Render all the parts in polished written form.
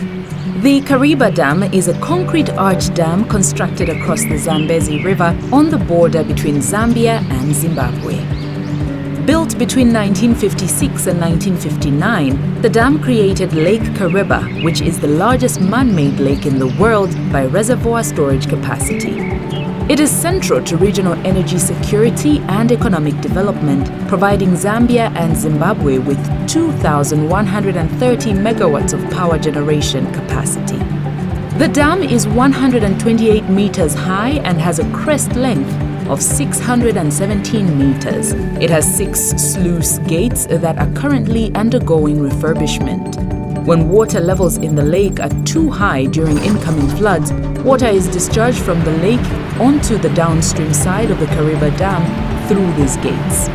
The Kariba Dam is a concrete arch dam constructed across the Zambezi River on the border between Zambia and Zimbabwe. Built between 1956 and 1959, the dam created Lake Kariba, which is the largest man-made lake in the world by reservoir storage capacity. It is central to regional energy security and economic development, providing Zambia and Zimbabwe with 2,130 megawatts of power generation capacity. The dam is 128 meters high and has a crest length of 617 meters. It has 6 sluice gates that are currently undergoing refurbishment. When water levels in the lake are too high during incoming floods, water is discharged from the lake onto the downstream side of the Kariba Dam through these gates.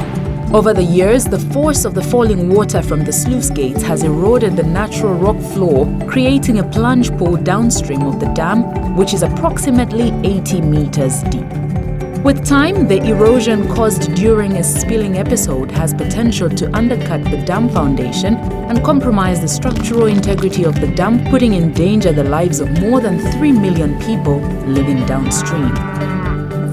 Over the years, the force of the falling water from the sluice gates has eroded the natural rock floor, creating a plunge pool downstream of the dam, which is approximately 80 meters deep. With time, the erosion caused during a spilling episode has potential to undercut the dam foundation and compromise the structural integrity of the dam, putting in danger the lives of more than 3 million people living downstream.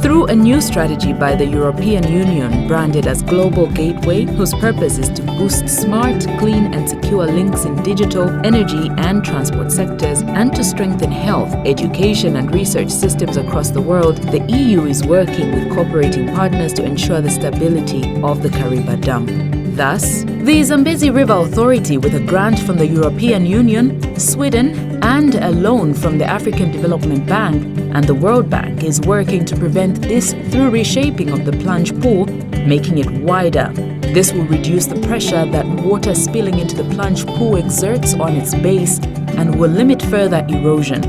Through a new strategy by the European Union branded as Global Gateway, whose purpose is to boost smart, clean and secure links in digital, energy and transport sectors, and to strengthen health, education and research systems across the world, the EU is working with cooperating partners to ensure the stability of the Kariba Dam. Thus, the Zambezi River Authority, with a grant from the European Union, Sweden, and a loan from the African Development Bank and the World Bank, is working to prevent this through reshaping of the plunge pool, making it wider. This will reduce the pressure that water spilling into the plunge pool exerts on its base and will limit further erosion.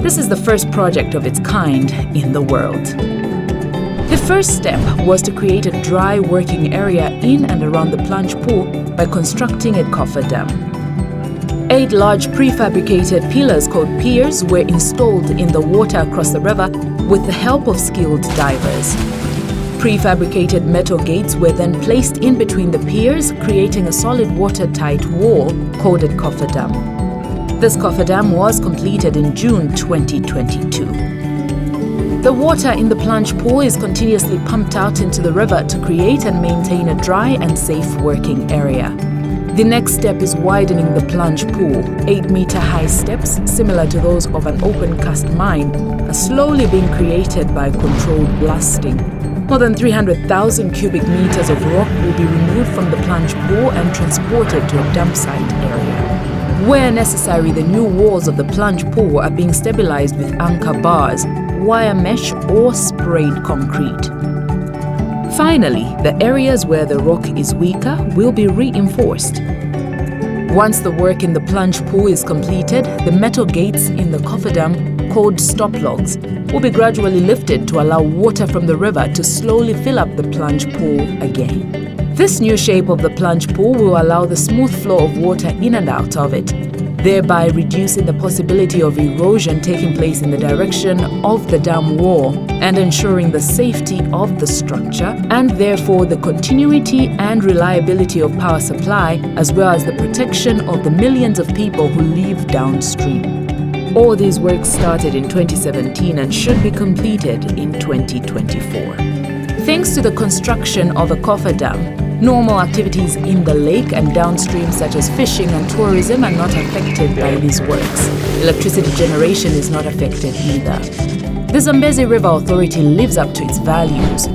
This is the first project of its kind in the world. The first step was to create a dry working area in and around the plunge pool by constructing a coffer dam. 8 large prefabricated pillars called piers were installed in the water across the river with the help of skilled divers. Prefabricated metal gates were then placed in between the piers, creating a solid watertight wall called a coffer dam. This coffer dam was completed in June 2022. The water in the plunge pool is continuously pumped out into the river to create and maintain a dry and safe working area. The next step is widening the plunge pool. 8-meter-high steps, similar to those of an open-cast mine, are slowly being created by controlled blasting. More than 300,000 cubic meters of rock will be removed from the plunge pool and transported to a dump site area. Where necessary, the new walls of the plunge pool are being stabilized with anchor bars, wire mesh or sprayed concrete. Finally, the areas where the rock is weaker will be reinforced. Once the work in the plunge pool is completed, the metal gates in the coffer dam, called stop logs, will be gradually lifted to allow water from the river to slowly fill up the plunge pool again. This new shape of the plunge pool will allow the smooth flow of water in and out of it, thereby reducing the possibility of erosion taking place in the direction of the dam wall and ensuring the safety of the structure and therefore the continuity and reliability of power supply, as well as the protection of the millions of people who live downstream. All these works started in 2017 and should be completed in 2024. Thanks to the construction of a coffer dam, normal activities in the lake and downstream such as fishing and tourism are not affected by these works. Electricity generation is not affected either. The Zambezi River Authority lives up to its values,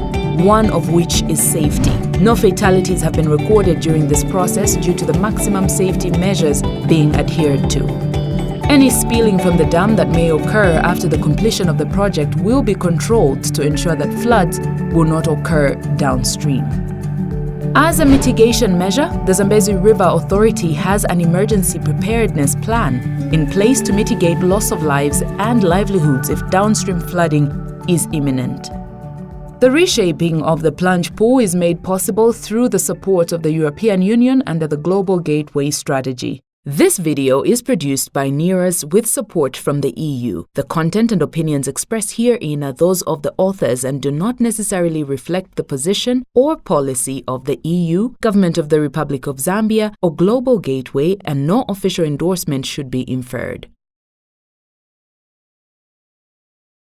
one of which is safety. No fatalities have been recorded during this process due to the maximum safety measures being adhered to. Any spilling from the dam that may occur after the completion of the project will be controlled to ensure that floods will not occur downstream. As a mitigation measure, the Zambezi River Authority has an emergency preparedness plan in place to mitigate loss of lives and livelihoods if downstream flooding is imminent. The reshaping of the plunge pool is made possible through the support of the European Union under the Global Gateway strategy. This video is produced by NERAS with support from the EU. The content and opinions expressed herein are those of the authors and do not necessarily reflect the position or policy of the EU, Government of the Republic of Zambia, or Global Gateway, and no official endorsement should be inferred.